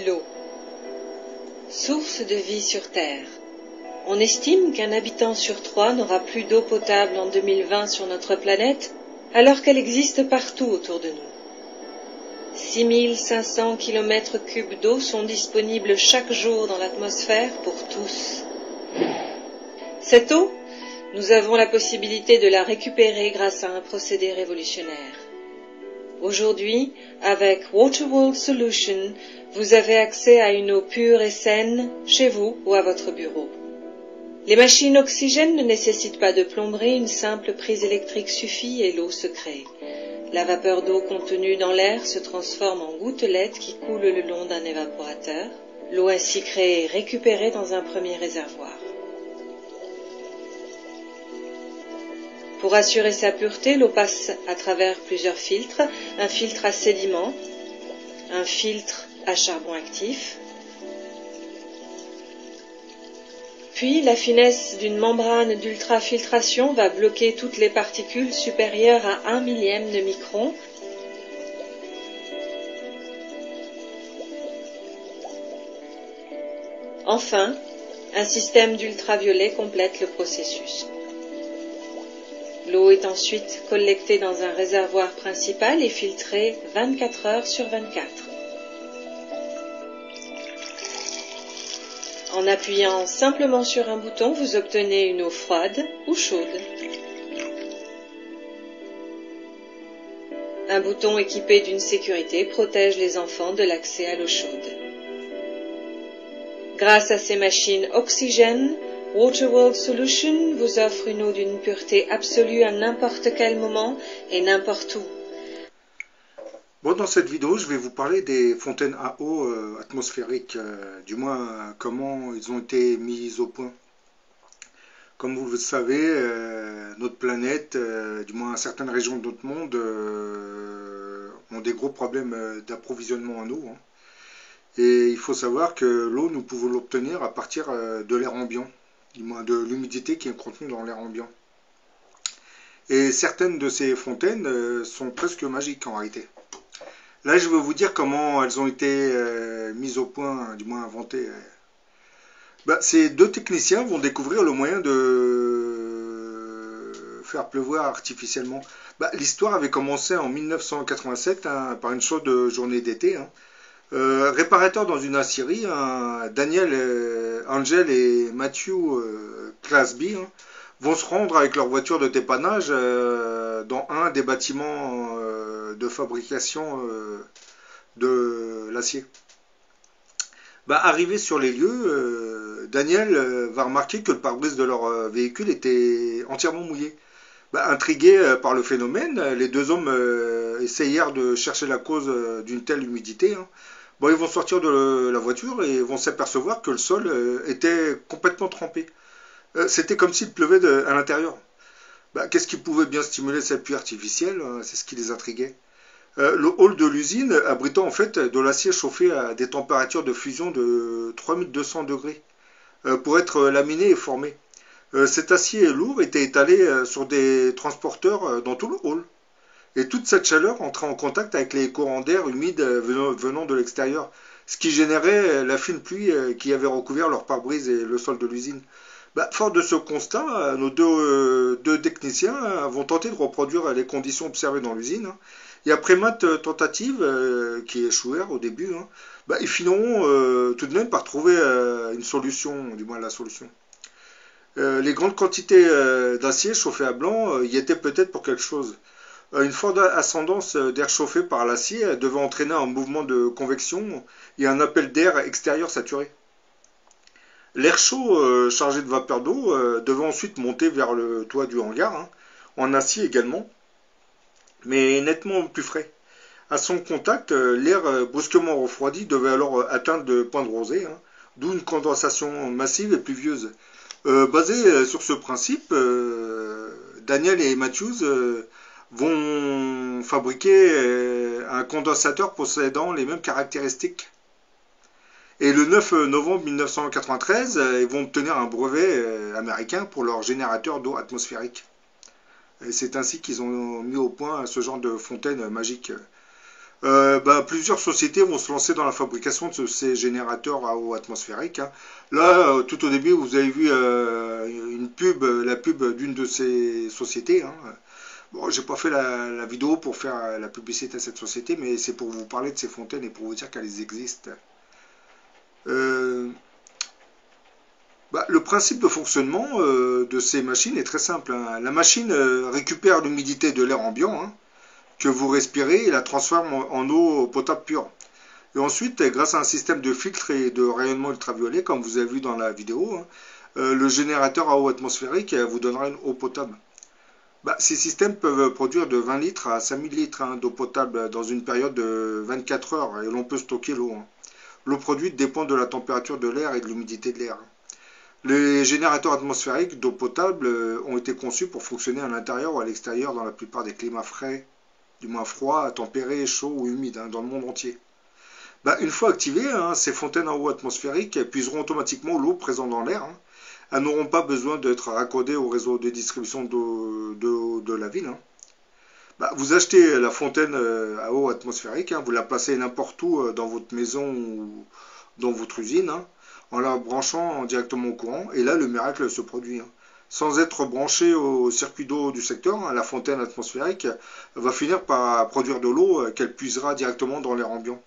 de l'eau. Source de vie sur Terre. On estime qu'un habitant sur 3 n'aura plus d'eau potable en 2020 sur notre planète, alors qu'elle existe partout autour de nous. 6500 km3 d'eau sont disponibles chaque jour dans l'atmosphère pour tous. Cette eau, nous avons la possibilité de la récupérer grâce à un procédé révolutionnaire. Aujourd'hui, avec Waterworld Solutions, vous avez accès à une eau pure et saine chez vous ou à votre bureau. Les machines oxygène ne nécessitent pas de plomberie, une simple prise électrique suffit et l'eau se crée. La vapeur d'eau contenue dans l'air se transforme en gouttelettes qui coulent le long d'un évaporateur. L'eau ainsi créée est récupérée dans un premier réservoir. Pour assurer sa pureté, l'eau passe à travers plusieurs filtres, un filtre à sédiments, un filtre à charbon actif, puis la finesse d'une membrane d'ultrafiltration va bloquer toutes les particules supérieures à 1 millième de micron. Enfin, un système d'ultraviolet complète le processus. L'eau est ensuite collectée dans un réservoir principal et filtrée 24 heures sur 24. En appuyant simplement sur un bouton, vous obtenez une eau froide ou chaude. Un bouton équipé d'une sécurité protège les enfants de l'accès à l'eau chaude. Grâce à ces machines oxygène, Waterworld Solutions vous offre une eau d'une pureté absolue à n'importe quel moment et n'importe où. Bon, dans cette vidéo, je vais vous parler des fontaines à eau atmosphériques, du moins comment ils ont été mis au point. Comme vous le savez, notre planète, du moins certaines régions de notre monde, ont des gros problèmes d'approvisionnement en eau. Et il faut savoir que l'eau, nous pouvons l'obtenir à partir de l'air ambiant, du moins de l'humidité qui est contenue dans l'air ambiant. Et certaines de ces fontaines sont presque magiques en réalité. Là, je vais vous dire comment elles ont été mises au point, du moins inventées. Ces deux techniciens vont découvrir le moyen de faire pleuvoir artificiellement. L'histoire avait commencé en 1987 par une chaude journée d'été. Réparateurs dans une aciérie, Daniel, Angel et Matthew Clasby vont se rendre avec leur voiture de dépannage dans un des bâtiments de fabrication de l'acier. Arrivé sur les lieux, Daniel va remarquer que le pare-brise de leur véhicule était entièrement mouillé. Intrigués par le phénomène, les deux hommes essayèrent de chercher la cause d'une telle humidité. Ils vont sortir de la voiture et vont s'apercevoir que le sol était complètement trempé. C'était comme s'il pleuvait à l'intérieur. Qu'est-ce qui pouvait bien stimuler cette pluie artificielle? C'est ce qui les intriguait. Le hall de l'usine abritant en fait de l'acier chauffé à des températures de fusion de 3200 degrés pour être laminé et formé. Cet acier lourd était étalé sur des transporteurs dans tout le hall. Et toute cette chaleur entrait en contact avec les courants d'air humides venant de l'extérieur, ce qui générait la fine pluie qui avait recouvert leur pare-brise et le sol de l'usine. Fort de ce constat, nos deux techniciens vont tenter de reproduire les conditions observées dans l'usine. Et après maintes tentatives, qui échouèrent au début, ils finiront tout de même par trouver une solution, du moins la solution. Les grandes quantités d'acier chauffé à blanc y étaient peut-être pour quelque chose. Une forte ascendance d'air chauffé par l'acier devait entraîner un mouvement de convection et un appel d'air extérieur saturé. L'air chaud chargé de vapeur d'eau devait ensuite monter vers le toit du hangar, en acier également, mais nettement plus frais. À son contact, l'air brusquement refroidi devait alors atteindre le point de rosée, d'où une condensation massive et pluvieuse. Basé sur ce principe, Daniel et Matthews vont fabriquer un condensateur possédant les mêmes caractéristiques. Et le 9 novembre 1993, ils vont obtenir un brevet américain pour leur générateur d'eau atmosphérique. Et c'est ainsi qu'ils ont mis au point ce genre de fontaine magique. Plusieurs sociétés vont se lancer dans la fabrication de ces générateurs à eau atmosphérique, hein. Là, tout au début, vous avez vu une pub, la pub d'une de ces sociétés, hein. Bon, j'ai pas fait la vidéo pour faire la publicité à cette société, mais c'est pour vous parler de ces fontaines et pour vous dire qu'elles existent. Euh, le principe de fonctionnement de ces machines est très simple, hein. La machine récupère l'humidité de l'air ambiant, hein, que vous respirez et la transforme en eau potable pure. Et ensuite, grâce à un système de filtre et de rayonnement ultraviolet, comme vous avez vu dans la vidéo, hein, le générateur à eau atmosphérique vous donnera une eau potable. Ces systèmes peuvent produire de 20 litres à 5000 litres, hein, d'eau potable dans une période de 24 heures et l'on peut stocker l'eau, hein. L'eau produite dépend de la température de l'air et de l'humidité de l'air. Les générateurs atmosphériques d'eau potable ont été conçus pour fonctionner à l'intérieur ou à l'extérieur dans la plupart des climats frais, du moins froid, tempéré, chaud ou humide, hein, dans le monde entier. Une fois activées, hein, ces fontaines à eau atmosphérique puiseront automatiquement l'eau présente dans l'air, hein. Elles n'auront pas besoin d'être raccordées au réseau de distribution d'eau de la ville, hein. Vous achetez la fontaine à eau atmosphérique, hein, vous la placez n'importe où dans votre maison ou dans votre usine, hein, en la branchant directement au courant, et là le miracle se produit, hein. Sans être branché au circuit d'eau du secteur, hein, la fontaine atmosphérique va finir par produire de l'eau qu'elle puisera directement dans l'air ambiant.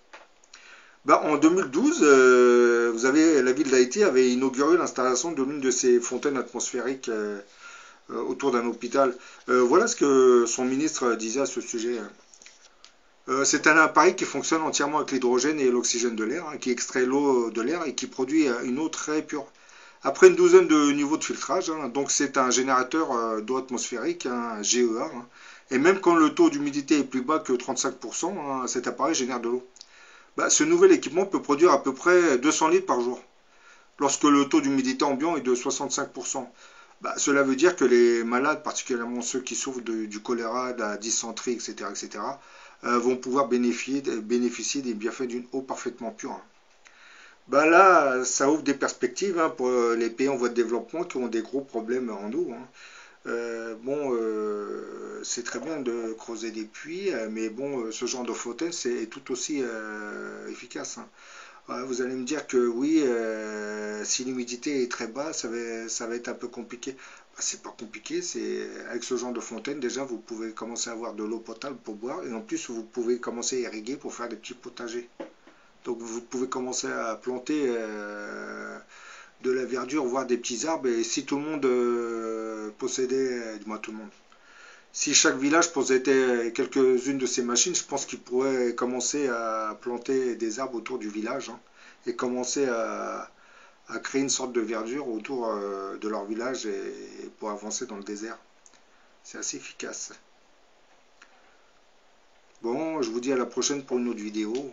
En 2012, la ville d'Haïti avait inauguré l'installation de l'une de ces fontaines atmosphériques autour d'un hôpital. Voilà ce que son ministre disait à ce sujet. C'est un appareil qui fonctionne entièrement avec l'hydrogène et l'oxygène de l'air, hein, qui extrait l'eau de l'air et qui produit une eau très pure. Après une douzaine de niveaux de filtrage, hein, donc c'est un générateur d'eau atmosphérique, un GEA, hein, et même quand le taux d'humidité est plus bas que 35%, hein, cet appareil génère de l'eau. Ce nouvel équipement peut produire à peu près 200 litres par jour, lorsque le taux d'humidité ambiant est de 65%. Cela veut dire que les malades, particulièrement ceux qui souffrent du choléra, de la dysenterie, etc., vont pouvoir bénéficier des bienfaits d'une eau parfaitement pure, hein. Là, ça ouvre des perspectives, hein, pour les pays en voie de développement qui ont des gros problèmes en eau, hein. C'est très bien de creuser des puits, mais bon, ce genre de fontaine c'est tout aussi efficace, hein. Vous allez me dire que oui, si l'humidité est très basse, ça va être un peu compliqué. C'est pas compliqué, c'est avec ce genre de fontaine, déjà vous pouvez commencer à avoir de l'eau potable pour boire, et en plus vous pouvez commencer à irriguer pour faire des petits potagers. Donc vous pouvez commencer à planter de la verdure, voire des petits arbres, et si tout le monde possédait, du moins tout le monde, si chaque village possédait quelques-unes de ces machines, je pense qu'ils pourraient commencer à planter des arbres autour du village, hein, et commencer à créer une sorte de verdure autour de leur village et pour avancer dans le désert. C'est assez efficace. Bon, je vous dis à la prochaine pour une autre vidéo.